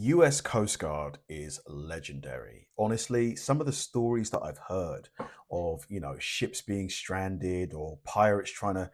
US Coast Guard is legendary. Honestly, some of the stories that I've heard of, ships being stranded or pirates trying to,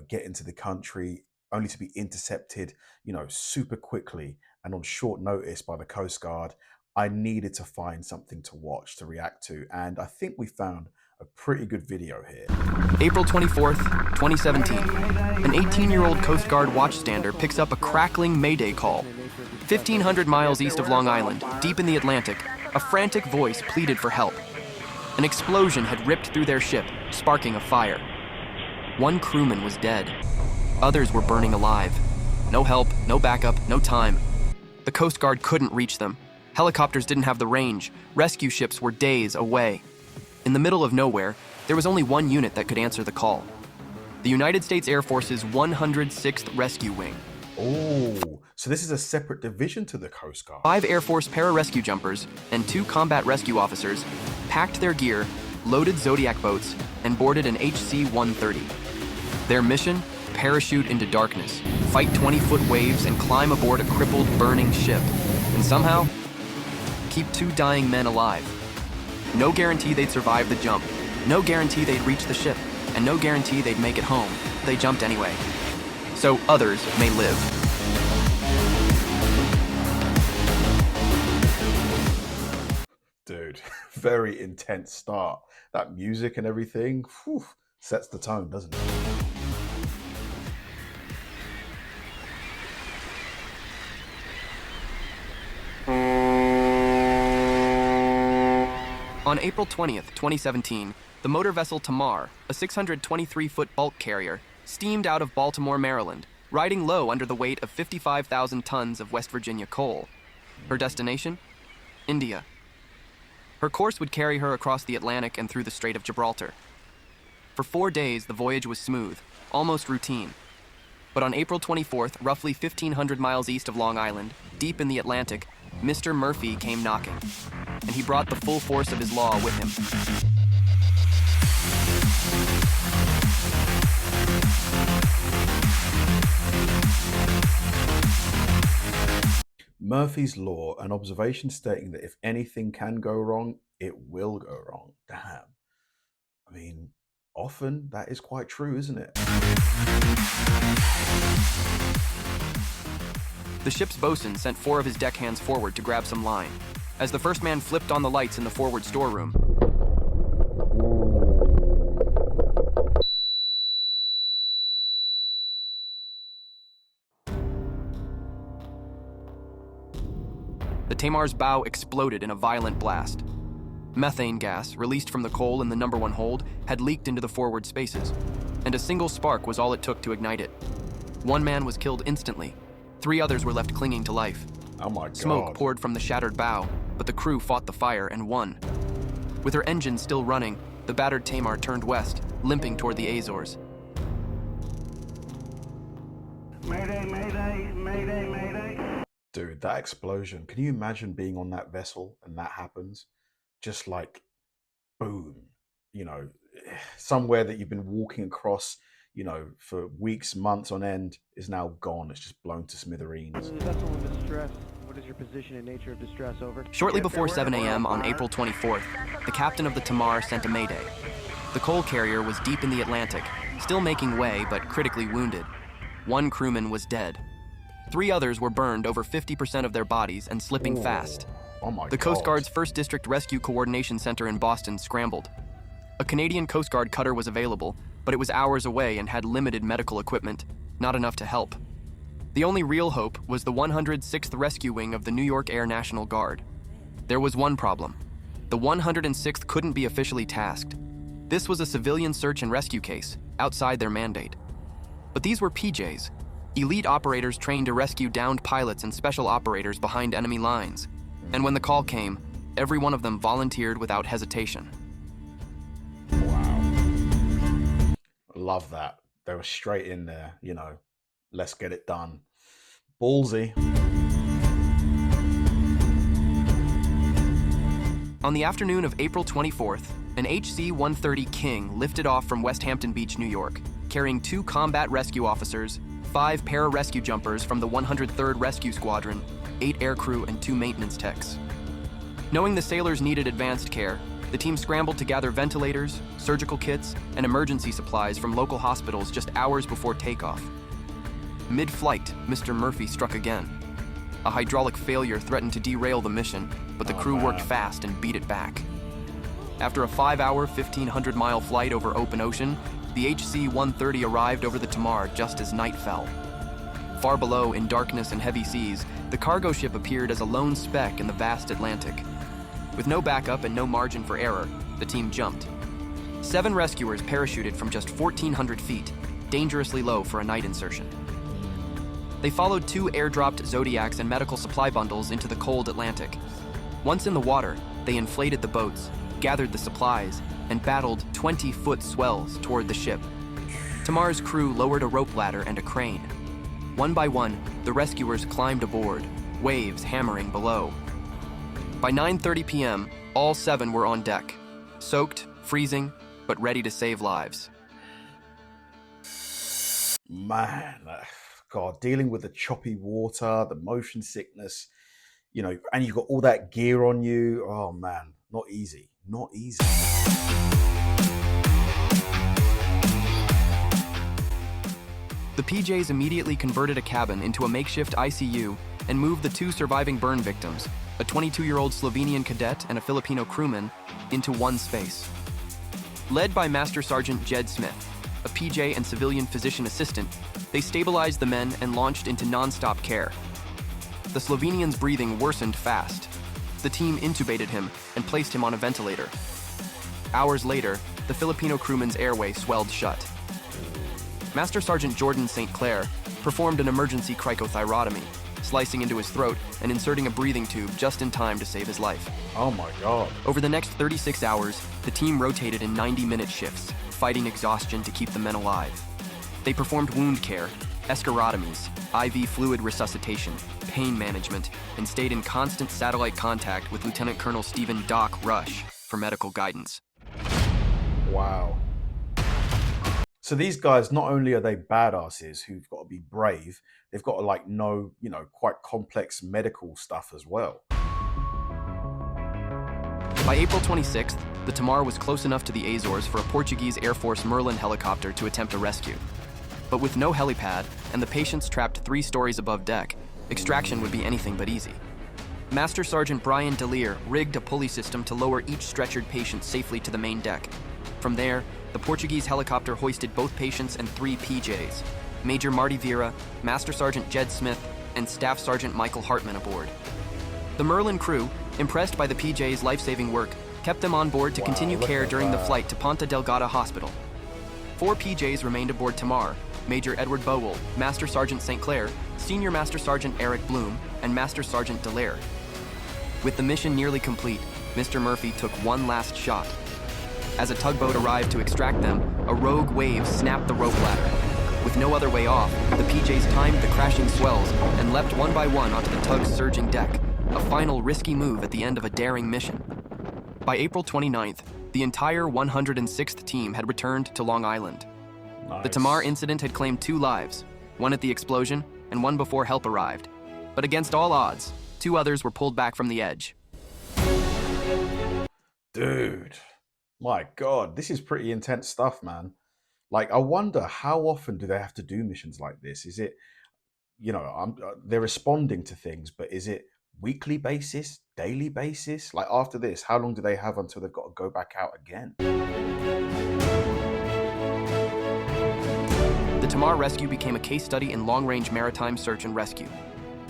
get into the country only to be intercepted, super quickly and on short notice by the Coast Guard. I needed to find something to watch, to react to, and I think we found a pretty good video here. April 24th, 2017. An 18-year-old Coast Guard watchstander picks up a crackling Mayday call. 1,500 miles east of Long Island, deep in the Atlantic, a frantic voice pleaded for help. An explosion had ripped through their ship, sparking a fire. One crewman was dead. Others were burning alive. No help, no backup, no time. The Coast Guard couldn't reach them. Helicopters didn't have the range. Rescue ships were days away. In the middle of nowhere, there was only one unit that could answer the call. The United States Air Force's 106th Rescue Wing. Oh, so this is a separate division to the Coast Guard. 5 Air Force para-rescue jumpers and 2 combat rescue officers packed their gear, loaded Zodiac boats, and boarded an HC-130. Their mission? Parachute into darkness, fight 20-foot waves, and climb aboard a crippled, burning ship. And somehow, keep 2 dying men alive. No guarantee they'd survive the jump. No guarantee they'd reach the ship. And no guarantee they'd make it home. They jumped anyway. So others may live. Dude, very intense start. That music and everything sets the tone, doesn't it? On April 20th, 2017, the motor vessel Tamar, a 623-foot bulk carrier, steamed out of Baltimore, Maryland, riding low under the weight of 55,000 tons of West Virginia coal. Her destination? India. Her course would carry her across the Atlantic and through the Strait of Gibraltar. For 4 days, the voyage was smooth, almost routine. But on April 24th, roughly 1,500 miles east of Long Island, deep in the Atlantic, Mr. Murphy came knocking, and he brought the full force of his law with him. Murphy's Law, an observation stating that if anything can go wrong, it will go wrong. Damn. I mean, often that is quite true, isn't it? The ship's bosun sent 4 of his deckhands forward to grab some line. As the first man flipped on the lights in the forward storeroom, the Tamar's bow exploded in a violent blast. Methane gas, released from the coal in the number 1 hold, had leaked into the forward spaces, and a single spark was all it took to ignite it. 1 man was killed instantly. 3 others were left clinging to life. Oh my God. Smoke poured from the shattered bow, but the crew fought the fire and won. With her engine still running, the battered Tamar turned west, limping toward the Azores. Mayday, mayday, mayday, mayday. Dude, that explosion. Can you imagine being on that vessel and that happens? Just like, boom, somewhere that you've been walking across, for weeks, months on end is now gone. It's just blown to smithereens. Vessel in distress. What is your position and nature of distress, over? Shortly before 7 a.m. on April 24th, the captain of the Tamar sent a mayday. The coal carrier was deep in the Atlantic, still making way but critically wounded. 1 crewman was dead. 3 others were burned over 50% of their bodies and slipping fast. Oh my God. The Coast Guard's 1st District Rescue Coordination Center in Boston scrambled. A Canadian Coast Guard cutter was available, but it was hours away and had limited medical equipment, not enough to help. The only real hope was the 106th Rescue Wing of the New York Air National Guard. There was one problem. The 106th couldn't be officially tasked. This was a civilian search and rescue case, outside their mandate. But these were PJs, elite operators trained to rescue downed pilots and special operators behind enemy lines. And when the call came, every one of them volunteered without hesitation. Love that. They were straight in there, let's get it done. Ballsy. On the afternoon of April 24th, an HC-130 King lifted off from West Hampton Beach, New York, carrying 2 combat rescue officers, 5 para-rescue jumpers from the 103rd Rescue Squadron, 8 aircrew, and 2 maintenance techs. Knowing the sailors needed advanced care, the team scrambled to gather ventilators, surgical kits, and emergency supplies from local hospitals just hours before takeoff. Mid-flight, Mr. Murphy struck again. A hydraulic failure threatened to derail the mission, but the crew worked fast and beat it back. After a 5-hour, 1,500-mile flight over open ocean, the HC-130 arrived over the Tamar just as night fell. Far below, in darkness and heavy seas, the cargo ship appeared as a lone speck in the vast Atlantic. With no backup and no margin for error, the team jumped. 7 rescuers parachuted from just 1,400 feet, dangerously low for a night insertion. They followed 2 airdropped Zodiacs and medical supply bundles into the cold Atlantic. Once in the water, they inflated the boats, gathered the supplies, and battled 20-foot swells toward the ship. Tamar's crew lowered a rope ladder and a crane. One by one, the rescuers climbed aboard, waves hammering below. By 9:30 p.m., all 7 were on deck, soaked, freezing, but ready to save lives. Man, God, dealing with the choppy water, the motion sickness, and you've got all that gear on you. Oh man, not easy, not easy. The PJs immediately converted a cabin into a makeshift ICU and moved the 2 surviving burn victims, a 22-year-old Slovenian cadet and a Filipino crewman, into one space. Led by Master Sergeant Jed Smith, a PJ and civilian physician assistant, they stabilized the men and launched into non-stop care. The Slovenian's breathing worsened fast. The team intubated him and placed him on a ventilator. Hours later, the Filipino crewman's airway swelled shut. Master Sergeant Jordan St. Clair performed an emergency cricothyrotomy, slicing into his throat and inserting a breathing tube just in time to save his life. Oh my God. Over the next 36 hours, the team rotated in 90-minute shifts, fighting exhaustion to keep the men alive. They performed wound care, escharotomies, IV fluid resuscitation, pain management, and stayed in constant satellite contact with Lieutenant Colonel Stephen Doc Rush for medical guidance. Wow. So these guys, not only are they badasses who've got to be brave, they've got to know, quite complex medical stuff as well. By April 26th, the Tamar was close enough to the Azores for a Portuguese Air Force Merlin helicopter to attempt a rescue. But with no helipad and the patients trapped 3 stories above deck, extraction would be anything but easy. Master Sergeant Brian Delir rigged a pulley system to lower each stretchered patient safely to the main deck. From there, the Portuguese helicopter hoisted both patients and 3 PJs, Major Marty Vieira, Master Sergeant Jed Smith, and Staff Sergeant Michael Hartman aboard. The Merlin crew, impressed by the PJ's life-saving work, kept them on board to continue care during the flight to Ponta Delgada Hospital. 4 PJs remained aboard Tamar: Major Edward Bowell, Master Sergeant St. Clair, Senior Master Sergeant Eric Bloom, and Master Sergeant Dallaire. With the mission nearly complete, Mr. Murphy took one last shot. As a tugboat arrived to extract them, a rogue wave snapped the rope ladder. With no other way off, the PJs timed the crashing swells and leapt one by one onto the tug's surging deck, a final risky move at the end of a daring mission. By April 29th, the entire 106th team had returned to Long Island. Nice. The Tamar incident had claimed 2 lives, one at the explosion and one before help arrived. But against all odds, 2 others were pulled back from the edge. Dude, my God, this is pretty intense stuff, man. I wonder how often do they have to do missions like this? Is it, they're responding to things, but is it weekly basis, daily basis? After this, how long do they have until they've got to go back out again? The Tamar rescue became a case study in long-range maritime search and rescue.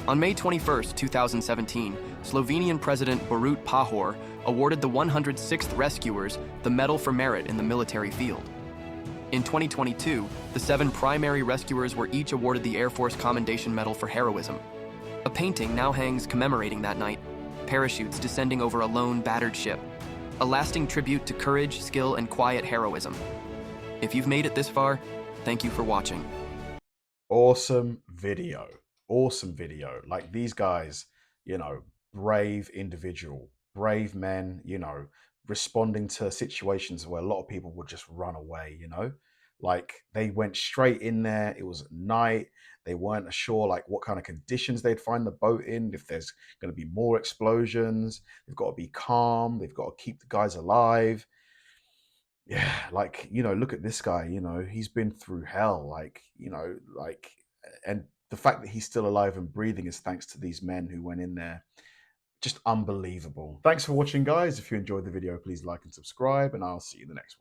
On May 21, 2017, Slovenian President Borut Pahor awarded the 106th rescuers the Medal for Merit in the military field. In 2022, the 7 primary rescuers were each awarded the Air Force Commendation Medal for heroism. A painting now hangs commemorating that night, parachutes descending over a lone, battered ship, a lasting tribute to courage, skill, and quiet heroism. If you've made it this far, thank you for watching. Awesome video. Awesome video. These guys, brave individual, brave men, responding to situations where a lot of people would just run away, Like, they went straight in there. It was at night. They weren't sure like what kind of conditions they'd find the boat in, if there's going to be more explosions. They've got to be calm. They've got to keep the guys alive. Yeah, like, look at this guy, he's been through hell, like, and the fact that he's still alive and breathing is thanks to these men who went in there. Just unbelievable. Thanks for watching, guys. If you enjoyed the video, please like and subscribe, and I'll see you in the next one.